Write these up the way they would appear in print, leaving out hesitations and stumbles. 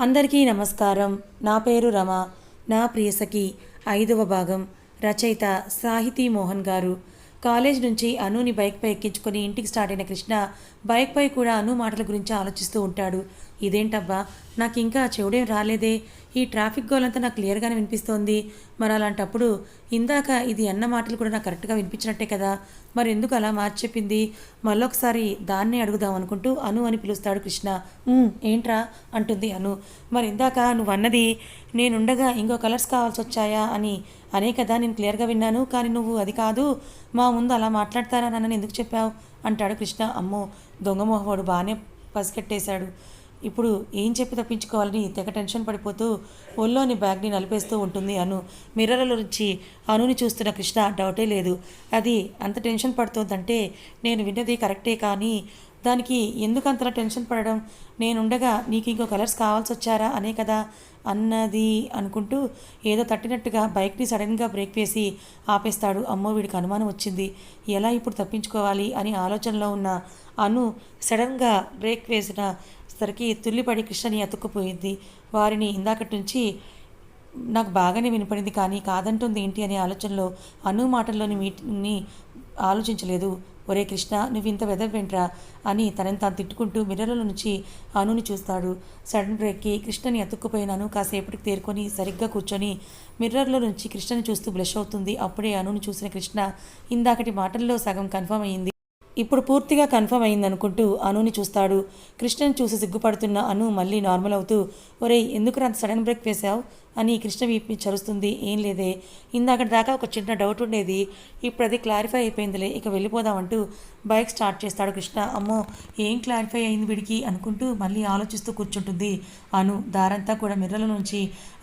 అందరికీ నమస్కారం. నా పేరు రమ. నా ప్రియసఖి 5వ భాగం. రచయిత సాహితీ మోహన్ గారు. కాలేజ్ నుంచి అనుని బైక్పై ఎక్కించుకొని ఇంటికి స్టార్ట్ అయిన కృష్ణ బైక్పై కూడా అను మాటల గురించి ఆలోచిస్తూ ఉంటాడు. ఇదేంటబ్బా, నాకు ఇంకా చెవుడేం రాలేదే, ఈ ట్రాఫిక్ గోలంతా నాకు క్లియర్గానే వినిపిస్తోంది. మరి అలాంటప్పుడు ఇందాక ఇది అన్న మాటలు కూడా నాకు కరెక్ట్గా వినిపించినట్టే కదా, మరి ఎందుకు అలా మార్చి చెప్పింది? మళ్ళొకసారి దాన్నే అడుగుదాం అనుకుంటూ అను అని పిలుస్తాడు కృష్ణ. ఏంట్రా అంటుంది అను. మరి ఇందాక నువ్వు అన్నది నేనుండగా ఇంకో కలర్స్ కావాల్సి వచ్చాయా అని అనే కదా నేను క్లియర్గా విన్నాను. కానీ నువ్వు అది కాదు, మా ముందు అలా మాట్లాడతారా నన్ను ఎందుకు చెప్పావు అంటాడు కృష్ణ. అమ్మో, దొంగమోహవాడు బాగానే పసిగట్టేశాడు. ఇప్పుడు ఏం చెప్పి తప్పించుకోవాలని తెగ టెన్షన్ పడిపోతూ ఒళ్ళోని బ్యాగ్ని నలిపేస్తూ ఉంటుంది అను. మిర్రర్లో నుంచి అనుని చూస్తున్న కృష్ణ డౌటే లేదు, అది అంత టెన్షన్ పడుతోందంటే నేను విన్నది కరెక్టే, కానీ దానికి ఎందుకు అంతలా టెన్షన్ పడడం? నేనుండగా నీకు ఇంకో కలర్స్ కావాల్సి వచ్చారా అనే కదా అన్నది అనుకుంటూ ఏదో తట్టినట్టుగా బైక్ని సడన్గా బ్రేక్ వేసి ఆపేస్తాడు. అమ్మో, వీడికి అనుమానం వచ్చింది, ఎలా ఇప్పుడు తప్పించుకోవాలి అని ఆలోచనలో ఉన్న అను సడన్గా బ్రేక్ వేసిన సరికి తుల్లిపడి కృష్ణని అతుక్కుపోయింది. వారిని ఇందాకటి నుంచి నాకు బాగానే వినపడింది, కానీ కాదంటుంది ఏంటి అనే ఆలోచనలో అను మాటల్లోని మీటిని ఆలోచించలేదు. ఒరే కృష్ణ, నువ్వు ఇంత వెదవేంట్రా అని తనని తాను తిట్టుకుంటూ మిర్రర్ల నుంచి అనుని చూస్తాడు. సడన్ బ్రేక్కి కృష్ణని అతుక్కుపోయినాను కాసేపటికి తేరుకొని సరిగ్గా కూర్చొని మిర్రర్లో నుంచి కృష్ణని చూస్తూ బ్లష్ అవుతుంది. అప్పుడే అనుని చూసిన కృష్ణ ఇందాకటి మాటల్లో సగం కన్ఫర్మ్ అయ్యింది. ఇప్పుడు పూర్తిగా కన్ఫర్మ్ అయిందనుకుంటూ అనుని చూస్తాడు. కృష్ణని చూసి సిగ్గుపడుతున్న అను మళ్ళీ నార్మల్ అవుతూ, ఒరేయ్ ఎందుకు అంత సడన్ బ్రేక్ వేశావు అని కృష్ణ వీపి చరుస్తుంది. ఏం లేదే, ఇందాకటి దాకా ఒక చిన్న డౌట్ ఉండేది, ఇప్పుడు అది క్లారిఫై అయిపోయిందిలే, ఇక వెళ్ళిపోదామంటూ బైక్ స్టార్ట్ చేస్తాడు కృష్ణ. అమ్మో, ఏం క్లారిఫై అయింది వీడికి అనుకుంటూ మళ్ళీ ఆలోచిస్తూ కూర్చుంటుంది అను. దారంతా కూడా మిర్రల నుంచి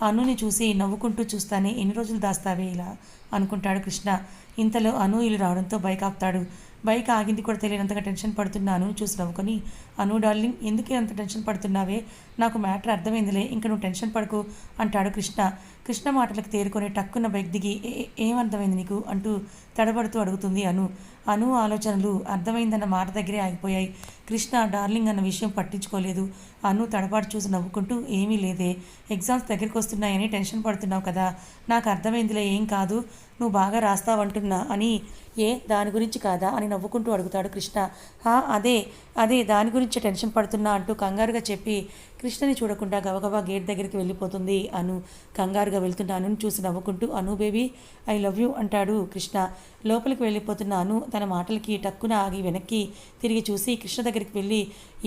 అనుని చూసి నవ్వుకుంటూ చూస్తానే ఎన్ని రోజులు దాస్తావే ఇలా అనుకుంటాడు కృష్ణ. ఇంతలో అను ఇల్లు రావడంతో బైక్ ఆపుతాడు. బైక్ ఆగింది కూడా తెలియనంతగా టెన్షన్ పడుతున్నాను చూసి నవ్వుకొని, అను డార్లింగ్ ఎందుకే అంత టెన్షన్ పడుతున్నావే, నాకు మ్యాటర్ అర్థమైందిలే, ఇంకా నువ్వు టెన్షన్ పడుకో అంటాడు కృష్ణ. కృష్ణ మాటలకు తేరుకొని టక్కున్న బైక్ దిగి ఏం అర్థమైంది నీకు అంటూ తడబడుతూ అడుగుతుంది అను. అను ఆలోచనలు అర్థమైందన్న మాట దగ్గరే ఆగిపోయాయి. కృష్ణ డార్లింగ్ అన్న విషయం పట్టించుకోలేదు. అను తడబాటు చూసి నవ్వుకుంటూ, ఏమీ లేదే, ఎగ్జామ్స్ దగ్గరికి వస్తున్నాయని టెన్షన్ పడుతున్నావు కదా, నాకు అర్థమైందిలే, ఏం కాదు, నువ్వు బాగా రాస్తావంటున్నా అని. దాని గురించి కాదా అని నవ్వుకుంటూ అడుగుతాడు కృష్ణ. అదే అదే దాని గురించి టెన్షన్ పడుతున్నా అంటూ కంగారుగా చెప్పి కృష్ణని చూడకుండా గబగబా గేట్ దగ్గరికి వెళ్ళిపోతుంది అను. కంగారుగా వెళ్తున్న అనుని చూసి నవ్వుకుంటూ, అను బేబీ ఐ లవ్ యూ అంటాడు కృష్ణ. లోపలికి వెళ్ళిపోతున్న అను తన మాటలకి టక్కున ఆగి వెనక్కి తిరిగి చూసి కృష్ణ దగ్గరికి వెళ్ళి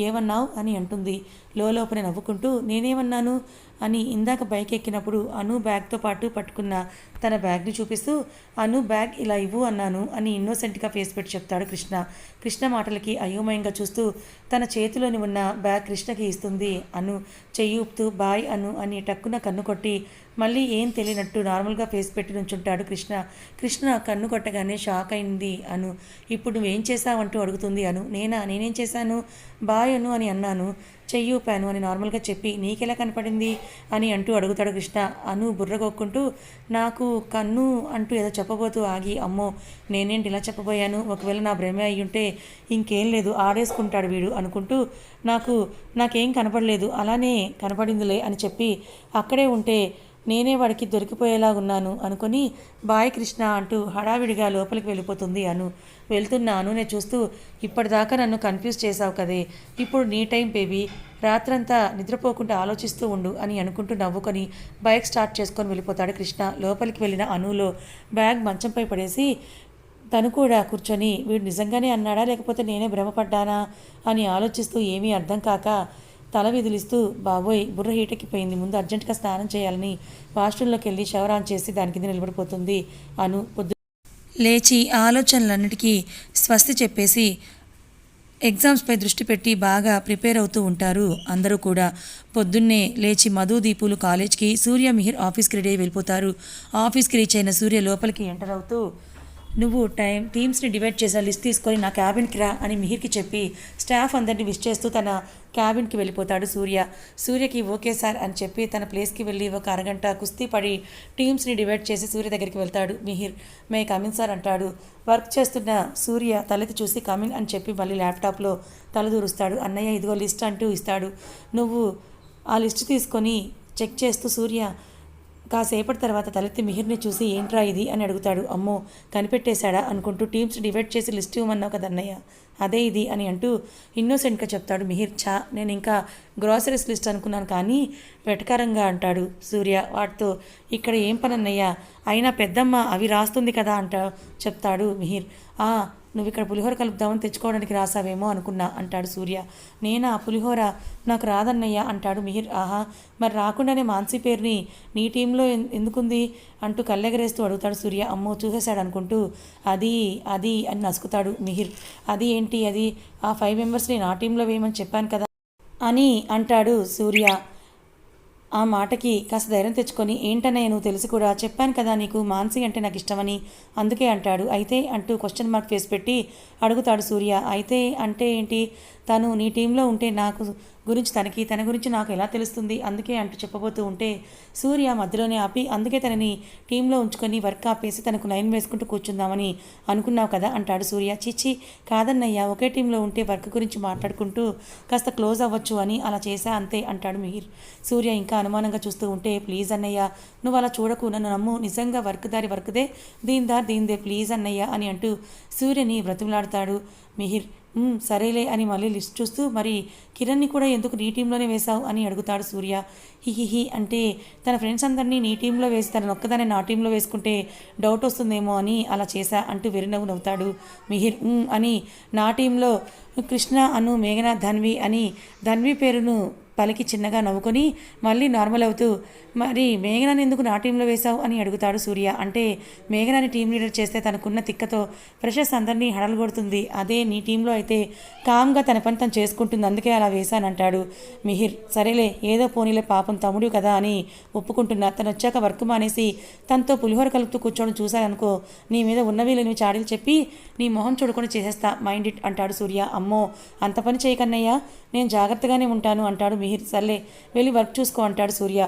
ఏమన్నావు అని అంటుంది. లోపల నవ్వుకుంటూ, నేనేమన్నాను అని ఇందాక బైక్ ఎక్కినప్పుడు అను బ్యాగ్తో పాటు పట్టుకున్న తన బ్యాగ్ని చూపిస్తూ అను బ్యాగ్ ఇలా ఇవ్వు అన్నాను అని ఇన్నోసెంట్గా ఫేస్ పెట్టి చెప్తాడు కృష్ణ. కృష్ణ మాటలకి అయోమయంగా చూస్తూ తన చేతిలోని ఉన్న బ్యాగ్ కృష్ణకి ఇస్తుంది అను. చెయ్యి ఊపుతూ బాయ్ అను అని టక్కున కన్ను కొట్టి మళ్ళీ ఏం తెలియనట్టు నార్మల్గా ఫేస్ పెట్టి నుంచుంటాడు కృష్ణ. కృష్ణ కన్ను కొట్టగానే షాక్ అయింది అను. ఇప్పుడు నువ్వేం చేశావంటూ అడుగుతుంది అను. నేనేం చేశాను, బాయ్ అను అని అన్నాను, చెయ్యి ఊపాను అని నార్మల్గా చెప్పి నీకెలా కనపడింది అని అంటూ అడుగుతాడు కృష్ణ. అను బుర్రగొక్కుంటూ నాకు కన్ను అంటూ ఏదో చెప్పబోతూ ఆగి, అమ్మో నేనేంటి ఇలా చెప్పబోయాను, ఒకవేళ నా భ్రమే అయ్యుంటే ఇంకేం లేదు ఆడేసుకుంటాడు వీడు అనుకుంటూ నాకేం కనపడలేదు, అలానే కనపడిందిలే అని చెప్పి అక్కడే ఉంటే నేనే వాడికి దొరికిపోయేలా ఉన్నాను అనుకొని బాయ్ కృష్ణ అంటూ హడావిడిగా లోపలికి వెళ్ళిపోతుంది అను. వెళ్తున్న అనునే చూస్తూ, ఇప్పటిదాకా నన్ను కన్ఫ్యూజ్ చేశావు కదే, ఇప్పుడు నీ టైం బేబీ, రాత్రంతా నిద్రపోకుండా ఆలోచిస్తూ ఉండు అని అనుకుంటూ నవ్వుకొని బైక్ స్టార్ట్ చేసుకొని వెళ్ళిపోతాడు కృష్ణ. లోపలికి వెళ్ళిన అనులో బ్యాగ్ మంచంపై పడేసి తను కూడా కూర్చొని వీడు నిజంగానే అన్నాడా లేకపోతే నేనే భ్రమపడ్డానా అని ఆలోచిస్తూ ఏమీ అర్థం కాక తల విదిలిస్తూ, బాబోయ్ బుర్ర హీటెక్కిపోయింది, ముందు అర్జెంటుగా స్నానం చేయాలని వాష్రూమ్లోకి వెళ్ళి షవర్ ఆన్ చేసి దాని కింద నిలబడిపోతుంది అను. లేచి ఆలోచనలన్నిటికీ స్వస్తి చెప్పేసి ఎగ్జామ్స్పై దృష్టి పెట్టి బాగా ప్రిపేర్ అవుతూ ఉంటారు అందరూ కూడా. పొద్దున్నే లేచి మధు దీపులు కాలేజ్కి, సూర్య మిహిర్ ఆఫీస్కి రెడీ అయి వెళ్ళిపోతారు. ఆఫీస్కి రీచ్ అయిన సూర్య లోపలికి ఎంటర్ అవుతూ, నువ్వు టీమ్స్ని డివైడ్ చేసే లిస్ట్ తీసుకొని నా క్యాబిన్కి రా అని మిహిర్కి చెప్పి స్టాఫ్ అందరినీ విష్ చేస్తూ తన క్యాబిన్కి వెళ్ళిపోతాడు సూర్య. సూర్యకి ఓకే సార్ అని చెప్పి తన ప్లేస్కి వెళ్ళి ఒక అరగంట కుస్తీ పడి టీమ్స్ని డివైడ్ చేసి సూర్య దగ్గరికి వెళ్తాడు. మిహిర్ మే కమిన్ సార్ అంటాడు. వర్క్ చేస్తున్న సూర్య తలెత్తి చూసి కమిన్ అని చెప్పి మళ్ళీ ల్యాప్టాప్లో తలదూరుస్తాడు. అన్నయ్య ఇదిగో లిస్ట్ అంటూ ఇస్తాడు. నువ్వు ఆ లిస్ట్ తీసుకొని చెక్ చేస్తూ సూర్య కాసేపటి తర్వాత తలెత్తి మిహిర్ని చూసి ఏంట్రా ఇది అని అడుగుతాడు. అమ్మో కనిపెట్టేశాడా అనుకుంటూ టీమ్స్ డివైడ్ చేసి లిస్ట్ ఇవ్వమన్నావు కదా అన్నయ్య, అదే ఇది అని అంటూ ఇన్నోసెంట్గా చెప్తాడు మిహిర్. నేను ఇంకా గ్రాసరీస్ లిస్ట్ అనుకున్నాను కానీ వెటకారంగా అంటాడు సూర్య. వాటితో ఇక్కడ ఏం పని అన్నయ్య, అయినా పెద్దమ్మ అవి రాస్తుంది కదా చెప్తాడు మిహిర్. నువ్వు ఇక్కడ పులిహోర కలుపుదామని తెచ్చుకోవడానికి రాసావేమో అనుకున్నా అంటాడు సూర్య. నేనా పులిహోర, నాకు రాదన్నయ్య అంటాడు మిహిర్. మరి రాకుండానే మాన్సీ పేరుని నీ టీంలో ఎందుకుంది అంటూ కళ్ళెగరేస్తూ అడుగుతాడు సూర్య. అమ్మో చూసేశాడు అనుకుంటూ అది అది అని నసుకుతాడు మిహిర్. అది ఏంటి, అది ఆ 5 మెంబర్స్ని నా టీంలో వేయమని చెప్పాను కదా అని అంటాడు సూర్య. ఆ మాటకి కాస్త ధైర్యం తెచ్చుకొని, ఏంటన్నయ్య నువ్వు తెలిసి కూడా చెప్పాను కదా నీకు మాన్సీ అంటే నాకు ఇష్టమని, అందుకే అంటాడు. అయితే అంటూ క్వశ్చన్ మార్క్ ఫేస్ పెట్టి అడుగుతాడు సూర్య. అయితే అంటే ఏంటి, తను నీ టీంలో ఉంటే నాకు గురించి తనకి, తన గురించి నాకు ఎలా తెలుస్తుంది, అందుకే అంటూ చెప్పబోతూ ఉంటే సూర్య మధ్యలోనే ఆపి, అందుకే తనని టీంలో ఉంచుకొని వర్క్ ఆపేసి తనకు లైన్ వేసుకుంటూ కూర్చుందామని అనుకున్నావు కదా అంటాడు సూర్య. చిచ్చి కాదన్నయ్య, ఒకే టీంలో ఉంటే వర్క్ గురించి మాట్లాడుకుంటూ కాస్త క్లోజ్ అవ్వచ్చు అని అలా చేశా అంతే అంటాడు మిహిర్. సూర్య ఇంకా అనుమానంగా చూస్తూ ఉంటే, ప్లీజ్ అన్నయ్య నువ్వు అలా చూడకు, నన్ను నమ్ము, నిజంగా వర్క్ దారి వర్క్దే, దీని దారి దీనిదే, ప్లీజ్ అన్నయ్య అని అంటూ సూర్యని బ్రతిమలాడతాడు మిహిర్. సరేలే అని మళ్ళీ లిస్ట్ చూస్తూ, మరి కిరణ్ని కూడా ఎందుకు నీ టీంలోనే వేశావు అని అడుగుతాడు సూర్య. హిహిహి అంటే తన ఫ్రెండ్స్ అందరినీ నీ టీంలో వేసి తన ఒక్కదాన్ని నా టీంలో వేసుకుంటే డౌట్ వస్తుందేమో అని అలా చేశా అంటూ వెరినవ్వు నవ్వుతాడు మిహిర్. అని నా టీంలో కృష్ణ, అను, మేఘన, ధన్వి అని ధన్వి పేరును పలికి చిన్నగా నవ్వుకొని మళ్ళీ నార్మల్ అవుతూ, మరి మేఘనాని ఎందుకు నా టీంలో వేశావు అని అడుగుతాడు సూర్య. అంటే మేఘనాని టీం లీడర్ చేస్తే తనకున్న తిక్కతో ఫ్రెషర్స్ అందరినీ హడలుగొడుతుంది, అదే నీ టీంలో అయితే కామ్గా తన పని తను చేసుకుంటుంది, అందుకే అలా వేశానంటాడు మిహిర్. సరేలే ఏదో పోనీలే, పాపం తమ్ముడు కదా అని ఒప్పుకుంటున్నా, తను వచ్చాక వర్క్ మానేసి తనతో పులిహోర కలుపుతూ కూర్చోవడం చూశాననుకో, నీ మీద ఉన్నవి లేనివి చాడీలు చెప్పి నీ మొహం చూడకుండా చేసేస్తా, మైండ్ ఇట్ అంటాడు సూర్య. అమ్మో అంత పని చేయకన్నయ్యా, నేను జాగ్రత్తగానే ఉంటాను అంటాడు మిహిర్. సర్లే వెళ్ళి వర్క్ చూసుకో అంటాడు సూర్య.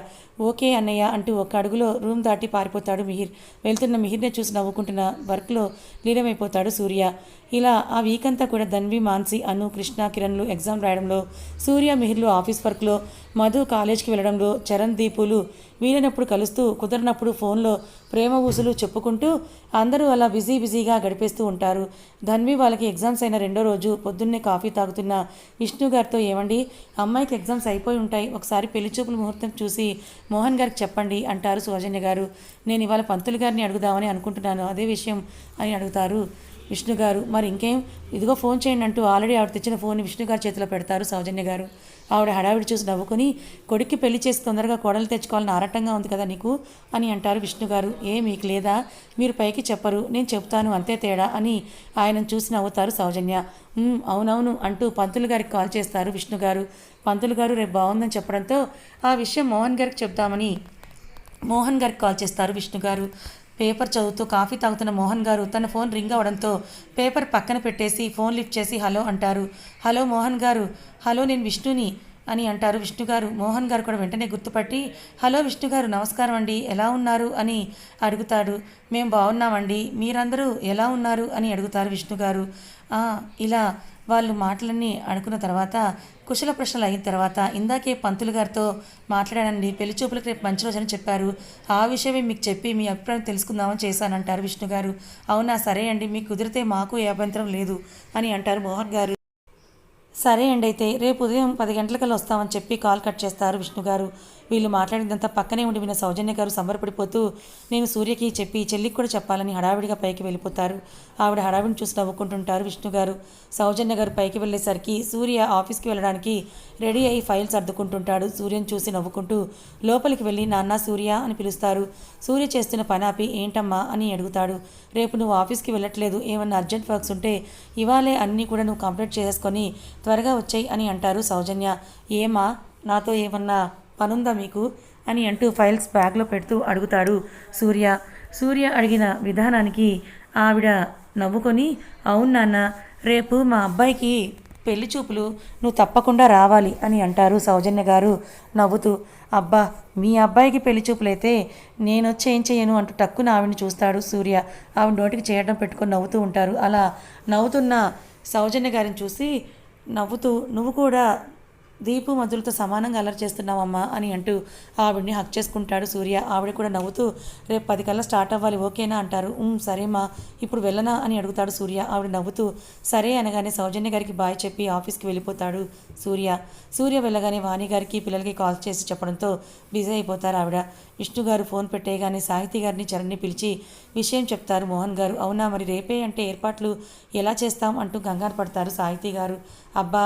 ఓకే అన్నయ్య అంటూ ఒక అడుగులో రూమ్ దాటి పారిపోతాడు మిహిర్. వెళ్తున్న మిహిర్నే చూసి నవ్వుకుంటున్న వర్క్లో లీనమైపోతాడు సూర్య. ఇలా ఆ వీక్ అంతా కూడా ధన్వి, మాన్సి, అను, కృష్ణ, కిరణ్లు ఎగ్జామ్ రాయడంలో, సూర్య, మిహిర్లు ఆఫీస్ వర్క్లో, మధు కాలేజ్కి వెళ్ళడంలో, చరణ్, దీపులు వీలైనప్పుడు కలుస్తూ కుదరినప్పుడు ఫోన్లో ప్రేమ ఊసులు చెప్పుకుంటూ అందరూ అలా బిజీగా గడిపేస్తూ ఉంటారు. ధన్వి వాళ్ళకి ఎగ్జామ్స్ అయిన 2వ రోజు పొద్దున్నే కాఫీ తాగుతున్న విష్ణు గారితో, ఏమండి అమ్మాయికి ఎగ్జామ్స్ అయిపోయి ఉంటాయి, ఒకసారి పెళ్లి చూపుల ముహూర్తం చూసి మోహన్ గారికి చెప్పండి అంటారు సౌజన్య గారు. నేను ఇవాళ పంతులు గారిని అడుగుదామని అనుకుంటున్నాను, అదే విషయం అని అడుగుతారు విష్ణు గారు. మరి ఇంకేం, ఇదిగో ఫోన్ చేయండి అంటూ ఆల్రెడీ ఆవిడ తెచ్చిన ఫోన్ని విష్ణు గారి చేతిలో పెడతారు సౌజన్య గారు. ఆవిడ హడావిడి చూసి నవ్వుకొని, కొడుక్కి పెళ్లి చేసి తొందరగా కోడలు తెచ్చుకోవాలని ఆరాటంగా ఉంది కదా నీకు అని అంటారు విష్ణు గారు. మీకు లేదా, మీరు పైకి చెప్పరు, నేను చెప్తాను అంతే తేడా అని ఆయనను చూసి నవ్వుతారు సౌజన్య. అవునవును అంటూ పంతులు గారికి కాల్ చేస్తారు విష్ణు గారు. పంతులు గారు రేపు బాగుందని చెప్పడంతో ఆ విషయం మోహన్ గారికి చెప్తామని మోహన్ గారికి కాల్ చేస్తారు విష్ణు గారు. పేపర్ చదువుతూ కాఫీ తాగుతున్న మోహన్ గారు తన ఫోన్ రింగ్ అవడంతో పేపర్ పక్కన పెట్టేసి ఫోన్ లిఫ్ట్ చేసి హలో అంటారు. హలో మోహన్ గారు, హలో నేను విష్ణుని అని అంటారు విష్ణు గారు. మోహన్ గారు కూడా వెంటనే గుర్తుపట్టి, హలో విష్ణు గారు నమస్కారం అండి, ఎలా ఉన్నారు అని అడుగుతాడు. మేము బాగున్నామండి, మీరందరూ ఎలా ఉన్నారు అని అడుగుతారు విష్ణు గారు. ఇలా వాళ్ళు మాటలన్నీ అనుకున్న తర్వాత కుశల ప్రశ్నలు అయిన తర్వాత, ఇందాకే పంతులు గారితో మాట్లాడానండి, పెళ్లి చూపులకు రేపు మంచి రోజని చెప్పారు, ఆ విషయమే మీకు చెప్పి మీ అభిప్రాయం తెలుసుకుందామని చేశానంటారు విష్ణు గారు. అవునా, సరే అండి, మీకు కుదిరితే మాకు ఏ అభ్యంతరం లేదు అని అంటారు మోహన్ గారు. సరే అండి, అయితే రేపు ఉదయం 10 గంటలకల్లా వస్తామని చెప్పి కాల్ కట్ చేస్తారు విష్ణు గారు. వీళ్ళు మాట్లాడినంత పక్కనే ఉండి విన్న సౌజన్య గారు సంబరపడిపోతూ, నేను సూర్యకి చెప్పి చెల్లికి కూడా చెప్పాలని హడావిడిగా పైకి వెళ్ళిపోతారు. ఆవిడ హడావిడిని చూసి నవ్వుకుంటుంటారు విష్ణు గారు. సౌజన్య గారు పైకి వెళ్ళేసరికి సూర్య ఆఫీస్కి వెళ్ళడానికి రెడీ అయ్యి ఫైల్స్ అద్దుకుంటుంటాడు. సూర్యని చూసి నవ్వుకుంటూ లోపలికి వెళ్ళి, నాన్న సూర్య అని పిలుస్తారు. సూర్య చేస్తున్న పని ఆపి, ఏంటమ్మా అని అడుగుతాడు. రేపు నువ్వు ఆఫీస్కి వెళ్ళట్లేదు, ఏమన్నా అర్జెంట్ వర్క్స్ ఉంటే ఇవాళే అన్నీ కూడా నువ్వు కంప్లీట్ చేసుకొని త్వరగా వచ్చాయి అని అంటారు సౌజన్య. ఏమా, నాతో ఏమన్నా పనుందా మీకు అని అంటూ ఫైల్స్ బ్యాగ్లో పెడుతూ అడుగుతాడు సూర్య. సూర్య అడిగిన విధానానికి ఆవిడ నవ్వుకొని, అవును నాన్న, రేపు మా అబ్బాయికి పెళ్లి చూపులు, నువ్వు తప్పకుండా రావాలి అని అంటారు సౌజన్య గారు నవ్వుతూ. అబ్బా, మీ అబ్బాయికి పెళ్లి చూపులైతే నేనొచ్చి ఏం చేయను అంటూ టక్కున ఆవిడని చూస్తాడు సూర్య. ఆవిడ నోటికి చేయడం పెట్టుకొని నవ్వుతూ ఉంటారు. అలా నవ్వుతున్న సౌజన్య గారిని చూసి నవ్వుతూ, నువ్వు కూడా దీపు మధులతో సమానంగా అల్లరి చేస్తున్నావమ్మా అని అంటూ ఆవిడ్ని హక్ చేసుకుంటాడు సూర్య. ఆవిడ కూడా నవ్వుతూ రేపు 10 కల్లా స్టార్ట్ అవ్వాలి ఓకేనా అంటారు. సరేమ్మా ఇప్పుడు వెళ్ళనా అని అడుగుతాడు సూర్య. ఆవిడ నవ్వుతూ సరే అనగానే సౌజన్య గారికి బాయ్ చెప్పి ఆఫీస్కి వెళ్ళిపోతాడు సూర్య వెళ్ళగానే వాణి గారికి పిల్లలకి కాల్ చేసి చెప్పడంతో బిజీ అయిపోతారు ఆవిడ. విష్ణు గారు ఫోన్ పెట్టేయగానే సాహితీ గారిని చరణ్ని పిలిచి విషయం చెప్తారు మోహన్ గారు. అవునా మరి రేపే అంటే ఏర్పాట్లు ఎలా చేస్తాం అంటూ కంగారు పడతారు సాహితీ గారు. అబ్బా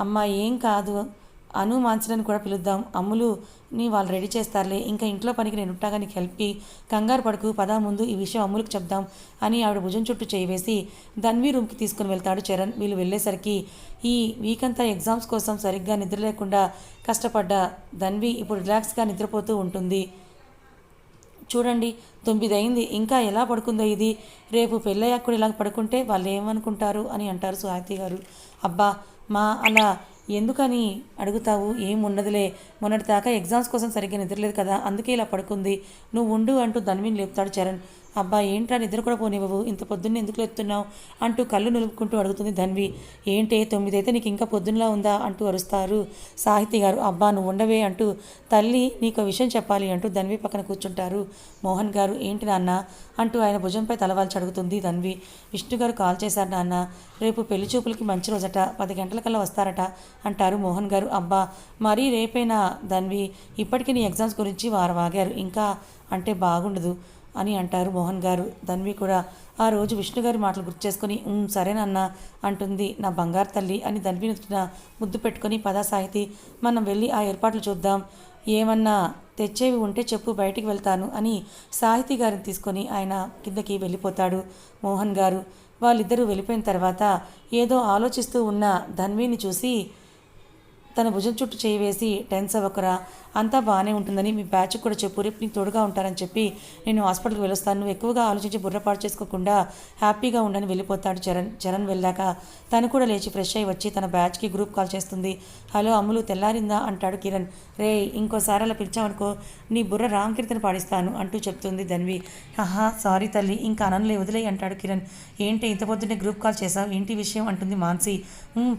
అమ్మ ఏం కాదు, అను మాన్సలను కూడా పిలుద్దాం, అమ్ములుని వాళ్ళు రెడీ చేస్తారులే, ఇంకా ఇంట్లో పనికి నేను ఉంటాగా నీకు హెల్ప్కి, కంగారు పడుకు, పదా ముందు ఈ విషయం అమ్ములకు చెప్దాం అని ఆవిడ భుజం చుట్టూ చేయి వేసి ధన్వి రూమ్కి తీసుకుని వెళ్తాడు చరణ్. వీళ్ళు వెళ్ళేసరికి ఈ వీక్ అంతా ఎగ్జామ్స్ కోసం సరిగ్గా నిద్ర లేకుండా కష్టపడ్డ ధన్వి ఇప్పుడు రిలాక్స్గా నిద్రపోతూ ఉంటుంది. చూడండి 9 అయింది, ఇంకా ఎలా పడుకుందో ఇది, రేపు పెళ్ళయ్యాక కూడా ఇలా పడుకుంటే వాళ్ళు ఏమనుకుంటారు అని అంటారు సాహితీ గారు. అబ్బా మా అలా ఎందుకని అడుగుతావు, ఏం ఉండదులే, మొన్నటిదాకా ఎగ్జామ్స్ కోసం సరిగ్గా నిద్రలేదు కదా అందుకే ఇలా పడుకుంది, నువ్వు ఉండు అంటూ ధన్విని లేపుతాడు చరణ్. అబ్బా ఏంట్రా నిద్ర కూడా పోనివ్వవు, ఇంత పొద్దున్నే ఎందుకు లేపుతున్నావు అంటూ కళ్ళు నిలుపుకుంటూ అడుగుతుంది ధన్వి. ఏంటే 9 అయితే నీకు ఇంకా పొద్దున్నలా ఉందా అంటూ అరుస్తారు సాహితీ గారు. అబ్బా నువ్వు ఉండవే అంటూ తల్లి నీకు విషయం చెప్పాలి అంటూ ధన్వి పక్కన కూర్చుంటారు మోహన్ గారు. ఏంటి నాన్న అంటూ ఆయన భుజంపై తలవాల్చి అడుగుతుంది ధన్వి. విష్ణు గారు కాల్ చేశారు నాన్న, రేపు పెళ్లి చూపులకి మంచి రోజట, 10 గంటలకల్లా వస్తారట అంటారు మోహన్ గారు. అబ్బా మరీ రేపైనా ధన్వి, ఇప్పటికీ నీ ఎగ్జామ్స్ గురించి వారం ఆగారు, ఇంకా అంటే బాగుండదు అని అంటారు మోహన్ గారు. ధన్వి కూడా ఆ రోజు విష్ణు గారి మాటలు గుర్తు చేసుకొని సరేనన్నా అంటుంది. నా బంగారు తల్లి అని ధన్వి ముద్దు పెట్టుకొని పదా సాహితీ మనం వెళ్ళి ఆ ఏర్పాట్లు చూద్దాం, ఏమన్నా తెచ్చేవి ఉంటే చెప్పు బయటికి వెళ్తాను అని సాహితీ గారిని తీసుకొని ఆయన కిందకి వెళ్ళిపోతాడు మోహన్ గారు. వాళ్ళిద్దరూ వెళ్ళిపోయిన తర్వాత ఏదో ఆలోచిస్తూ ఉన్న ధన్విని చూసి తన భుజం చుట్టూ చేయి వేసి టెన్స్ అవ్వకరా, అంతా బాగానే ఉంటుందని మీ బ్యాచ్ కూడా చెప్పు, రేపు నీకు తోడుగా ఉంటారని చెప్పి నేను హాస్పిటల్కి వెళ్ళొస్తాను, నువ్వు ఎక్కువగా ఆలోచించి బుర్రపాటు చేసుకోకుండా హ్యాపీగా ఉండని వెళ్ళిపోతాడు చరణ్ వెళ్ళాక తను కూడా లేచి ఫ్రెష్ అయ్యి వచ్చి తన బ్యాచ్కి గ్రూప్ కాల్ చేస్తుంది. హలో అమ్ములు తెల్లారిందా అంటాడు కిరణ్. రే ఇంకోసారి అలా పిలిచామనుకో నీ బుర్ర రామకీర్తన పాడిస్తాను అంటూ చెప్తుంది ధన్వి. సారీ తల్లి ఇంకా అననులే వదిలే అంటాడు కిరణ్. ఏంటి ఇంత పొద్దున్నే గ్రూప్ కాల్ చేసావు, ఏంటి విషయం అంటుంది మాన్సి.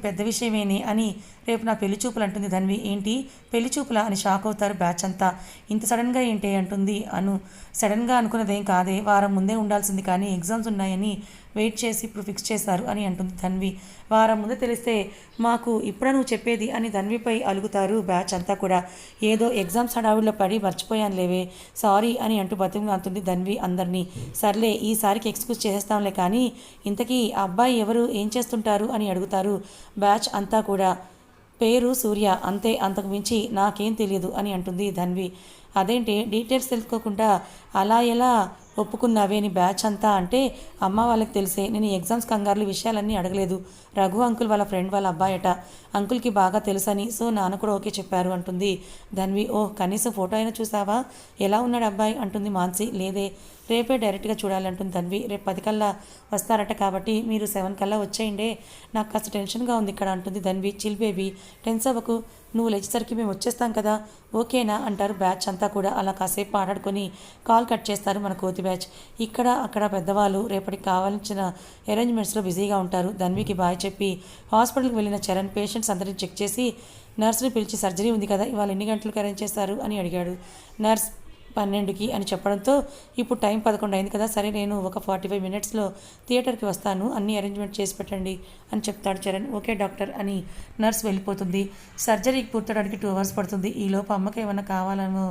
పెద్ద విషయమేనే అని, రేపు నా పెళ్లి చూపులు అంటుంది ధన్వి. ఏంటి పెళ్లి చూపులా అని షాక్ అవుతారు బ్యాచ్ అంతా. ఇంత సడన్గా ఏంటి అంటుంది అను. సడన్గా అనుకున్నదేం కాదే, వారం ముందే ఉండాల్సింది కానీ ఎగ్జామ్స్ ఉన్నాయని వెయిట్ చేసి ఇప్పుడు ఫిక్స్ చేశారు అని అంటుంది ధన్వి. వారం ముందే తెలిస్తే మాకు ఇప్పుడు నువ్వు చెప్పేది అని ధన్విపై అలుగుతారు బ్యాచ్ అంతా కూడా. ఏదో ఎగ్జామ్స్ హడావిడిలో పడి మర్చిపోయాను లేవే, సారీ అని అంటూ బతిమలాడుతుంది ధన్వి అందరినీ. సర్లే ఈసారికి ఎక్స్క్యూజ్ చేసేస్తాంలే కానీ ఇంతకీ ఆ అబ్బాయి ఎవరు, ఏం చేస్తుంటారు అని అడుగుతారు బ్యాచ్ అంతా కూడా. పేరు సూర్య అంతే, అంతకు మించి నాకేం తెలియదు అని అంటుంది ధన్వి. అదేంటి డీటెయిల్స్ తెలుసుకోకుండా అలా ఎలా ఒప్పుకున్నావే అని బ్యాచ్ అంతా అంటే, అమ్మ వాళ్ళకి తెలిసే నేను ఎగ్జామ్స్ కంగారులు విషయాలన్నీ అడగలేదు, రఘు అంకుల్ వాళ్ళ ఫ్రెండ్ వాళ్ళ అబ్బాయట, అంకుల్కి బాగా తెలుసని సో నాన్న కూడా ఓకే చెప్పారు అంటుంది ధన్వి. కనీసం ఫోటో అయినా చూసావా, ఎలా ఉన్నాడు అబ్బాయి అంటుంది మాన్సి. లేదే, రేపే డైరెక్ట్గా చూడాలంటుంది ధన్వి. రేపు 10 కల్లా వస్తారట కాబట్టి మీరు 7 కల్లా వచ్చేయండి, నాకు కాస్త టెన్షన్గా ఉంది ఇక్కడ అంటుంది ధన్వి. చిల్ బేబీ టెన్స్ అవ్వకు, నువ్వు లేచేసరికి మేము వచ్చేస్తాం కదా ఓకేనా అంటారు బ్యాచ్ అంతా కూడా. అలా కాసేపు మాట్లాడుకొని కాల్ కట్ చేస్తారు మన కోతి బ్యాచ్. ఇక్కడ అక్కడ పెద్దవాళ్ళు రేపటికి కావాల్సిన అరేంజ్మెంట్స్లో బిజీగా ఉంటారు. ధన్వికి బాయ్ చెప్పి హాస్పిటల్కి వెళ్ళిన చరణ్ పేషెంట్స్ అందరినీ చెక్ చేసి నర్సుని పిలిచి సర్జరీ ఉంది కదా ఇవాళ ఎన్ని గంటలకు అరేంజ్ చేస్తారు అని అడిగాడు. నర్స్ 12కి అని చెప్పడంతో ఇప్పుడు టైం 11 అయింది కదా, సరే నేను ఒక 45 మినిట్స్లో థియేటర్కి వస్తాను, అన్ని అరేంజ్మెంట్ చేసి పెట్టండి అని చెప్తాడు చరణ్. ఓకే డాక్టర్ అని నర్స్ వెళ్ళిపోతుంది. సర్జరీకి పూర్తవడానికి 2 అవర్స్ పడుతుంది. ఈలోపు అమ్మకి ఏమన్నా కావాలనో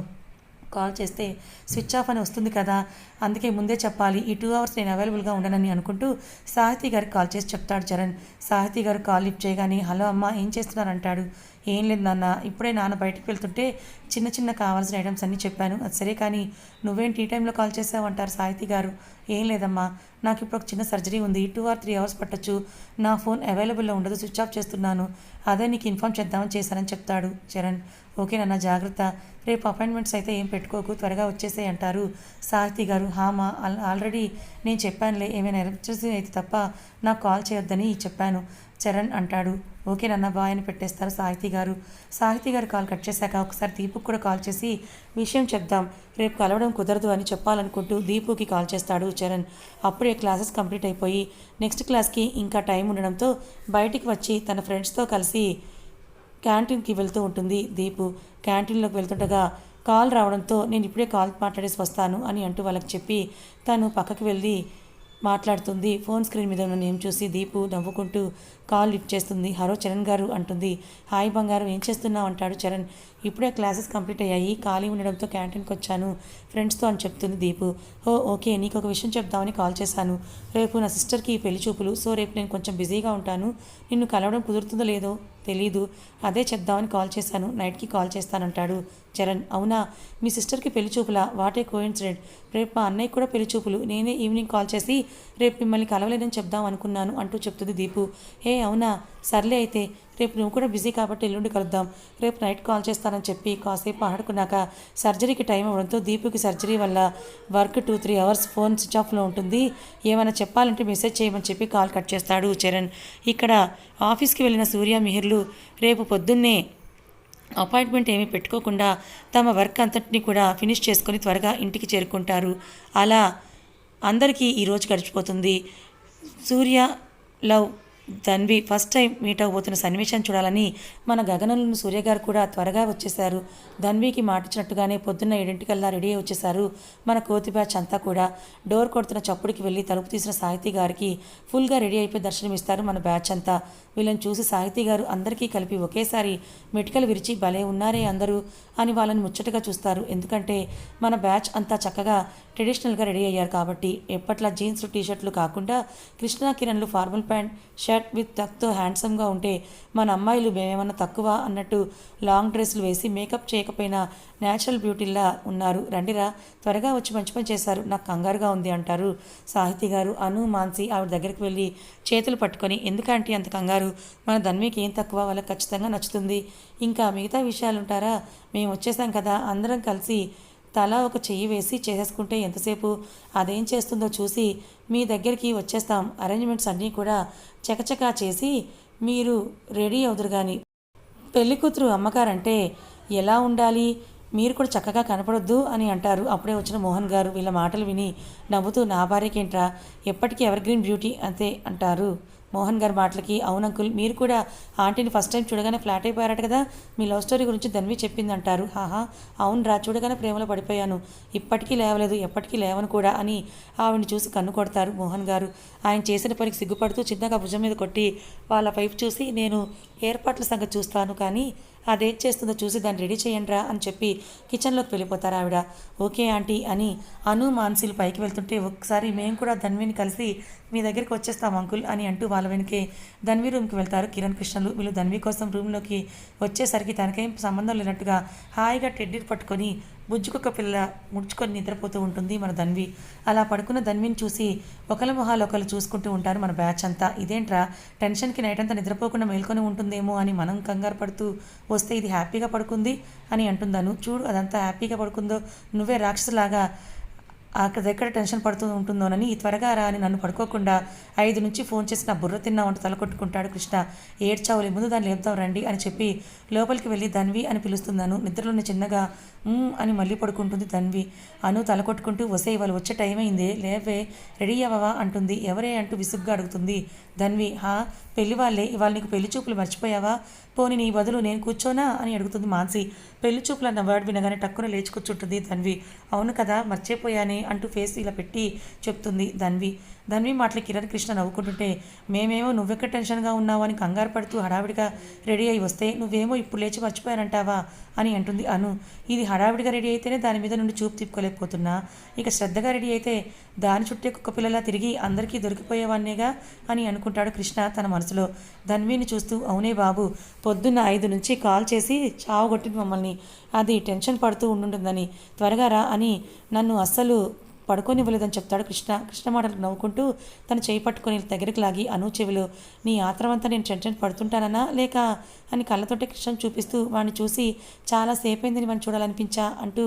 కాల్ చేస్తే స్విచ్ ఆఫ్ అని వస్తుంది కదా, అందుకే ముందే చెప్పాలి, ఈ 2 అవర్స్ నేను అవైలబుల్గా ఉండనని అనుకుంటూ సాహితీ గారికి కాల్ చేసి చెప్తాడు చరణ్. సాహితీ గారు కాల్ లిఫ్ట్ చేయగానే హలో అమ్మ ఏం చేస్తున్నారు అంటాడు. ఏం లేదు నాన్న, ఇప్పుడే నాన్న బయటకు వెళ్తుంటే చిన్న చిన్న కావాల్సిన ఐటమ్స్ అన్నీ చెప్పాను, అది సరే కానీ నువ్వేంటి ఈ టైంలో కాల్ చేసావు అంటారు సాహితీ గారు. ఏం లేదమ్మా, నాకు ఇప్పుడు ఒక చిన్న సర్జరీ ఉంది, 2 or 3 అవర్స్ పట్టచ్చు, నా ఫోన్ అవైలబుల్లో ఉండదు, స్విచ్ ఆఫ్ చేస్తున్నాను, అదే నీకు ఇన్ఫామ్ చేద్దామని చేశానని చెప్తాడు చరణ్. ఓకే నాన్న జాగ్రత్త, రేపు అపాయింట్మెంట్స్ అయితే ఏం పెట్టుకోకు, త్వరగా వచ్చేసాయి అంటారు సాహితీ గారు. హామా ఆల్రెడీ నేను చెప్పానులే, ఏమైనా ఎలక్ట్రిసిటీ అయితే తప్ప నాకు కాల్ చేయొద్దని చెప్పాను చరణ్ అంటాడు. ఓకే నాన్న బాయ్ అని పెట్టేస్తారు సాహితీ గారు. సాహితీ గారు కాల్ కట్ చేశాక ఒకసారి దీపుకి కూడా కాల్ చేసి విషయం చెప్దాం, రేపు కలవడం కుదరదు అని చెప్పాలనుకుంటూ దీపుకి కాల్ చేస్తాడు చరణ్. అప్పుడే క్లాసెస్ కంప్లీట్ అయిపోయి నెక్స్ట్ క్లాస్కి ఇంకా టైం ఉండడంతో బయటికి వచ్చి తన ఫ్రెండ్స్తో కలిసి క్యాంటీన్కి వెళ్తూ ఉంటుంది దీపు. క్యాంటీన్లోకి వెళ్తుండగా కాల్ రావడంతో నేను ఇప్పుడే కాల్ మాట్లాడేసి వస్తాను అని అంటూ వాళ్ళకి చెప్పి తను పక్కకి వెళ్ళి మాట్లాడుతుంది. ఫోన్ స్క్రీన్ మీద ఉన్న నేమ్ చూసి దీపు నవ్వుకుంటూ కాల్ లిఫ్ట్ చేస్తుంది. హలో చరణ్ గారు అంటుంది. హాయ్ బంగారం, ఏం చేస్తున్నావు అంటాడు చరణ్. ఇప్పుడే క్లాసెస్ కంప్లీట్ అయ్యాయి, ఖాళీ ఉండడంతో క్యాంటీన్కి వచ్చాను ఫ్రెండ్స్తో అని చెప్తుంది దీపు. ఓకే, నీకు ఒక విషయం చెప్దామని కాల్ చేశాను. రేపు నా సిస్టర్కి పెళ్లి చూపులు, సో రేపు నేను కొంచెం బిజీగా ఉంటాను. నిన్ను కలవడం కుదురుతుందో లేదో తెలీదు, అదే చెప్దామని కాల్ చేశాను. నైట్కి కాల్ చేస్తానంటాడు చరణ్. అవునా, మీ సిస్టర్కి పెళ్లి చూపులా? What a coincident. రేపు మా అన్నయ్య కూడా పెళ్లి చూపులు. నేనే ఈవినింగ్ కాల్ చేసి రేపు మిమ్మల్ని కలవలేదని చెప్దాం అనుకున్నాను అంటూ చెప్తుంది దీపు. అవునా, సర్లే అయితే రేపు నువ్వు కూడా బిజీ కాబట్టి ఎల్లుండి కలుద్దాం. రేపు నైట్ కాల్ చేస్తానని చెప్పి కాసేపు ఆడుకున్నాక సర్జరీకి టైం అవ్వడంతో దీపుకి సర్జరీ వల్ల వర్క్ 2-3 అవర్స్ ఫోన్ స్విచ్ ఆఫ్లో ఉంటుంది. ఏమైనా చెప్పాలంటే మెసేజ్ చేయమని చెప్పి కాల్ కట్ చేస్తాడు చరణ్. ఇక్కడ ఆఫీస్కి వెళ్ళిన సూర్య మిహిర్లు రేపు పొద్దున్నే అపాయింట్మెంట్ ఏమీ పెట్టుకోకుండా తమ వర్క్ అంతటిని కూడా ఫినిష్ చేసుకొని త్వరగా ఇంటికి చేరుకుంటారు. అలా అందరికీ ఈరోజు గడిచిపోతుంది. సూర్య, love, Dhanvi first time meet అవ్వబోతున్న సన్నివేశాన్ని చూడాలని మన గగనంలోని సూర్య గారు కూడా త్వరగా వచ్చేశారు. ధన్వికి మాటిచ్చినట్టుగానే పొద్దున్న 7 రెడీ అయి వచ్చేశారు మన కోతి బ్యాచ్ అంతా కూడా. డోర్ కొడుతున్న చప్పుడికి వెళ్ళి తలుపు తీసిన సాహితీ గారికి ఫుల్గా రెడీ అయిపోయి దర్శనమిస్తారు మన బ్యాచ్ అంతా. వీళ్ళని చూసి సాహితీ గారు అందరికీ కలిపి ఒకేసారి మెటికలు విరిచి భలే ఉన్నారే అందరూ అని వాళ్ళని ముచ్చటగా చూస్తారు. ఎందుకంటే మన బ్యాచ్ అంతా చక్కగా ట్రెడిషనల్గా రెడీ అయ్యారు కాబట్టి. ఎప్పట్లా జీన్స్ టీషర్ట్లు కాకుండా కృష్ణా కిరణ్లు ఫార్మల్ ప్యాంట్ షర్ట్ విత్ టక్తో హ్యాండ్సమ్గా ఉంటే మన అమ్మాయిలు మేమేమన్నా తక్కువ అన్నట్టు లాంగ్ డ్రెస్సులు వేసి మేకప్ చేయకపోయినా న్యాచురల్ బ్యూటీలా ఉన్నారు. రండిరా, త్వరగా వచ్చి మంచి పని చేశారు, నాకు కంగారుగా ఉంది అంటారు సాహితీ గారు. అను, మాన్సి ఆవిడ దగ్గరికి వెళ్ళి చేతులు పట్టుకొని, ఎందుకంటే అంత కంగారు, మన ధన్వికి ఏం తక్కువ, వాళ్ళకి ఖచ్చితంగా నచ్చుతుంది. ఇంకా మిగతా విషయాలు ఉంటారా, మేము వచ్చేసాం కదా, అందరం కలిసి తలా ఒక చెయ్యి వేసి చేసేసుకుంటే ఎంతసేపు, అదేం చేస్తుందో చూసి మీ దగ్గరికి వచ్చేస్తాం. అరేంజ్మెంట్స్ అన్నీ కూడా చకచకా చేసి మీరు రెడీ అవుదురు. కానీ పెళ్ళికూతురు అమ్మగారంటే ఎలా ఉండాలి, మీరు కూడా చక్కగా కనపడొద్దు అని అంటారు అప్పుడే వచ్చిన మోహన్ గారు. వీళ్ళ మాటలు విని నవ్వుతూ, నా భార్యకేంట్రా, ఎప్పటికీ ఎవర్ గ్రీన్ బ్యూటీ అంతే అంటారు. మోహన్ గారి మాటలకి అవును అంకుల్, మీరు కూడా ఆంటీని ఫస్ట్ టైం చూడగానే ఫ్లాట్ అయిపోయారట కదా, మీ లవ్ స్టోరీ గురించి ధన్వి చెప్పింది అంటారు. హాహా అవునరా, చూడగానే ప్రేమలో పడిపోయాను, ఇప్పటికీ లేవలేదు, ఎప్పటికీ లేవను కూడా అని ఆవిడని చూసి కన్ను కొడతారు మోహన్ గారు. ఆయన చేసిన పనికి సిగ్గుపడుతూ చిన్నగా భుజం మీద కొట్టి వాళ్ళ వైపు చూసి, నేను ఏర్పాట్ల సంగతి చూస్తాను, కానీ అదేం చేస్తుందో చూసి దాన్ని రెడీ చేయండిరా అని చెప్పి కిచెన్లోకి వెళ్ళిపోతారు ఆవిడ. ఓకే ఆంటీ అని అను, మాన్సీలు పైకి వెళ్తుంటే, ఒకసారి మేము కూడా ధన్విని కలిసి మీ దగ్గరికి వచ్చేస్తాం అంకుల్ అని అంటూ వాళ్ళ వెనకే ధన్వి రూమ్కి వెళ్తారు కిరణ్, కృష్ణలు. వీళ్ళు ధన్వి కోసం రూమ్లోకి వచ్చేసరికి తనకేం సంబంధం లేనట్టుగా హాయిగా టెడ్డీని పట్టుకొని బుజ్జుకొక్క పిల్ల ముడుచుకొని నిద్రపోతూ ఉంటుంది మన ధన్వి. అలా పడుకున్న ధన్విని చూసి ఒకరి మొహాలు ఒకరు చూసుకుంటూ ఉంటారు మన బ్యాచ్ అంతా. ఇదేంట్రా, టెన్షన్కి నైట్ అంతా నిద్రపోకుండా మేల్కొని ఉంటుందేమో అని మనం కంగారు పడుతూ వస్తే ఇది హ్యాపీగా పడుకుంది అని అంటుందాను. చూడు అదంతా హ్యాపీగా పడుకుందో, నువ్వే రాక్షసులాగా అక్కడెక్కడ టెన్షన్ పడుతూ ఉంటుందోనని త్వరగా రా అని నన్ను పడుకోకుండా 5 నుంచి ఫోన్ చేసి నా బుర్ర తిన్నామంటూ తలకొట్టుకుంటాడు కృష్ణ. ఏడ్చావులే, ముందు దాన్ని లేపుతాం రండి అని చెప్పి లోపలికి వెళ్ళి ధన్వి అని పిలుస్తున్నాను. నిద్రలోనే చిన్నగా అని మళ్ళీ పడుకుంటుంది ధన్వి. అను తలకొట్టుకుంటూ, వసే ఇవాళ వచ్చే టైం అయిందే, లేవే, రెడీ అవ్వవా అంటుంది. ఎవరే అంటూ విసుగ్గా అడుగుతుంది ధన్వి. పెళ్లి వాళ్ళే, ఇవాళ నీకు పెళ్లి చూపులు మర్చిపోయావా, పోనీ నీ బదులు నేను కూర్చోనా అని అడుగుతుంది మాన్సి. పెళ్లి చూపులు అన్న వర్డ్ వినగానే టక్కున లేచి కూర్చుంటుంది ధన్వి. అవును కదా, మర్చిపోయానే అంటూ ఫేస్ ఇలా పెట్టి చెప్తుంది ధన్వి. ధన్వి మాటలు కిరణ్, కృష్ణ నవ్వుకుంటుంటే, మేమేమో నువ్వెక్కడ టెన్షన్గా ఉన్నావు అని కంగారు పడుతూ హడావిడిగా రెడీ అయి వస్తే నువ్వేమో ఇప్పుడు లేచి మర్చిపోయానంటావా అని అంటుంది అను. ఇది హడావిడిగా రెడీ అయితేనే దాని మీద నుండి చూపు తిప్పుకోలేకపోతున్నా, ఇక శ్రద్ధగా రెడీ అయితే దాని చుట్టే కుక్క పిల్లలా తిరిగి అందరికీ దొరికిపోయేవాన్నేగా అని అనుకుంటాడు కృష్ణ తన మనసులో. ధన్విని చూస్తూ, అవునే బాబు, పొద్దున్న 5 నుంచి కాల్ చేసి చావగొట్టింది మమ్మల్ని, అది టెన్షన్ పడుతూ ఉంటుందని, త్వరగా రా అని నన్ను అస్సలు పడుకోనివ్వలేదని చెప్తాడు కృష్ణ. కృష్ణ మాటలకు నవ్వుకుంటూ తన చేయి పట్టుకొని దగ్గరికి లాగి అను చెవిలో, నీ ఆత్రమంతా నేను టెన్షన్ పడుతుంటానన్నా లేక అని కళ్ళతోటే కృష్ణ చూపిస్తూ వాడిని చూసి చాలా సేపైందని మనం చూడాలనిపించా అంటూ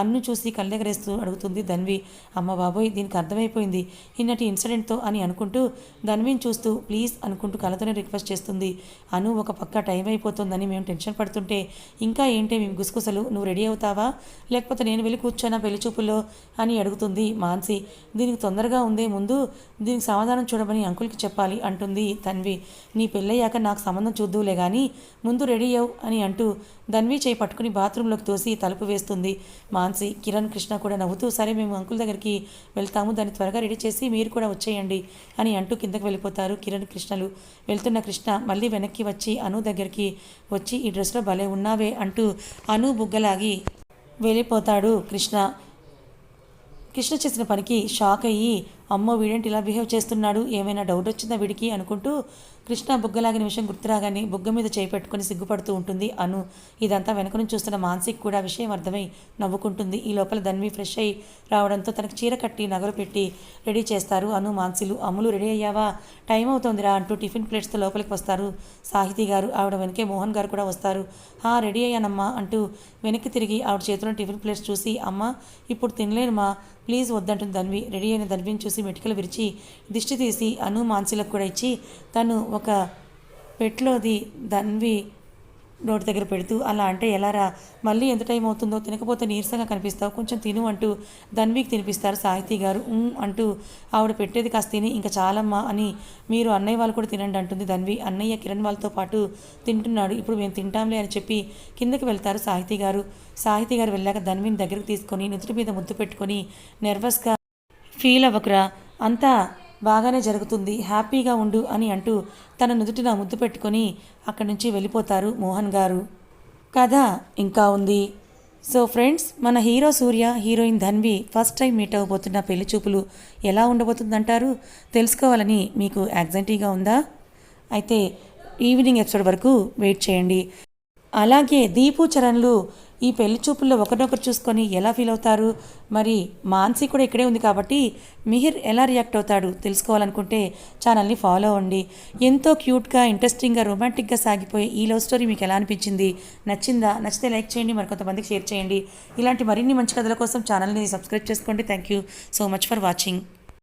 అన్ను చూసి కళ్ళెగరేస్తూ అడుగుతుంది ధన్వి. అమ్మ బాబోయ్, దీనికి అర్థమైపోయింది ఇన్నటి ఇన్సిడెంట్తో అని అనుకుంటూ ధన్విని చూస్తూ ప్లీజ్ అనుకుంటూ కళ్ళతోనే రిక్వెస్ట్ చేస్తుంది. అను ఒక పక్క టైం అయిపోతుందని మేము టెన్షన్ పడుతుంటే ఇంకా ఏంటి మేము గుసగుసలు, నువ్వు రెడీ అవుతావా లేకపోతే నేను వెళ్ళి కూర్చోనా పెళ్లి చూపుల్లో అని అడుగుతుంది అంటుంది మాన్సి. దీనికి తొందరగా ఉందే, ముందు దీనికి సమాధానం చూడమని అంకుల్కి చెప్పాలి అంటుంది ధన్వి. నీ పెళ్ళయ్యాక నాకు సంబంధం చూద్దువులే కానీ ముందు రెడీ అవ్వు అని అంటూ ధన్వి చేయి పట్టుకుని బాత్రూంలోకి తోసి తలుపు వేస్తుంది మాన్సి. కిరణ్, కృష్ణ కూడా నవ్వుతూ సరే మేము అంకుల్ దగ్గరికి వెళ్తాము, దాన్ని త్వరగా రెడీ చేసి మీరు కూడా వచ్చేయండి అని అంటూ కిందకి వెళ్ళిపోతారు కిరణ్, కృష్ణలు. వెళ్తున్న కృష్ణ మళ్ళీ వెనక్కి వచ్చి అను దగ్గరికి వచ్చి ఈ డ్రెస్లో భలే ఉన్నావే అంటూ అను బుగ్గలాగి వెళ్ళిపోతాడు కృష్ణ. కృష్ణ చేసిన పనికి షాక్ అయ్యి అమ్మో వీడేంటి ఇలా బిహేవ్ చేస్తున్నాడు, ఏమైనా డౌట్ వచ్చిందా వీడికి అనుకుంటూ కృష్ణ బుగ్గలాగిన విషయం గుర్తురాగానే బుగ్గ మీద చేయి పెట్టుకుని సిగ్గుపడుతూ ఉంటుంది అను. ఇదంతా వెనక నుంచి చూస్తున్న మానసిక్ కూడా విషయం అర్థమై నవ్వుకుంటుంది. ఈ లోపల ధన్వి ఫ్రెష్ అయ్యి రావడంతో తనకు చీర కట్టి నగలు పెట్టి రెడీ చేస్తారు అను, మాన్సిలు. అమ్ములు రెడీ అయ్యావా, టైం అవుతోందిరా అంటూ టిఫిన్ ప్లేట్స్తో లోపలికి వస్తారు సాహితీ గారు. ఆవిడ వెనకే మోహన్ గారు కూడా వస్తారు. రెడీ అయ్యానమ్మా అంటూ వెనక్కి తిరిగి ఆవిడ చేతిలో టిఫిన్ ప్లేట్స్ చూసి అమ్మ ఇప్పుడు తినలేనుమా ప్లీజ్ వద్దంటుంది ధన్వి. రెడీ అయిన ధన్విని చూసి మెటికలు విరిచి దిష్టి తీసి అను, మాన్సిలకు కూడా ఇచ్చి తను ఒక పెట్లోది ధన్వి నోటి దగ్గర పెడుతూ అలా అంటే ఎలారా, మళ్ళీ ఎంత టైం అవుతుందో, తినకపోతే నీరసంగా కనిపిస్తావు, కొంచెం తిను అంటూ ధన్వికి తినిపిస్తారు సాహితీ గారు. అంటూ ఆవిడ పెట్టేది కాస్త తిని ఇంకా చాలమ్మా అని మీరు అన్నయ్య వాళ్ళు కూడా తినండి అంటుంది ధన్వి. అన్నయ్య కిరణ్ వాళ్ళతో పాటు తింటున్నాడు, ఇప్పుడు మేము తింటాంలే అని చెప్పి కిందకి వెళ్తారు సాహితీ గారు. సాహితీ గారు వెళ్ళాక ధన్విని దగ్గరికి తీసుకొని నుదుటి మీద ముద్దు పెట్టుకొని నర్వస్గా ఫీల్ అవ్వకురా, అంతా బాగానే జరుగుతుంది, హ్యాపీగా ఉండు అని అంటూ తన నుదుటిన ముద్దు పెట్టుకొని అక్కడి నుంచి వెళ్ళిపోతారు మోహన్ గారు. కథ ఇంకా ఉంది. సో ఫ్రెండ్స్, మన హీరో సూర్య, heroine Dhanvi first time meet అవ్వబోతున్న పెళ్లి చూపులు ఎలా ఉండబోతుందంటారు? తెలుసుకోవాలని మీకు యాంగ్జైటీగా ఉందా? అయితే ఈవినింగ్ ఎపిసోడ్ వరకు వెయిట్ చేయండి. అలాగే దీపు, చరణ్లు ఈ పెళ్లి చూపుల్లో ఒకరినొకరు చూసుకొని ఎలా ఫీల్ అవుతారు? మరి మాన్సి కూడా ఇక్కడే ఉంది కాబట్టి మిహిర్ ఎలా రియాక్ట్ అవుతాడు తెలుసుకోవాలనుకుంటే ఛానల్ని ఫాలో అవ్వండి. ఎంతో క్యూట్గా, ఇంట్రెస్టింగ్గా, రొమాంటిక్గా సాగిపోయే ఈ లవ్ స్టోరీ మీకు ఎలా అనిపించింది? నచ్చిందా? నచ్చితే లైక్ చేయండి, మరికొంతమందికి షేర్ చేయండి. ఇలాంటి మరిన్ని మంచి కథల కోసం ఛానల్ని సబ్స్క్రైబ్ చేసుకోండి. Thank you so much for watching.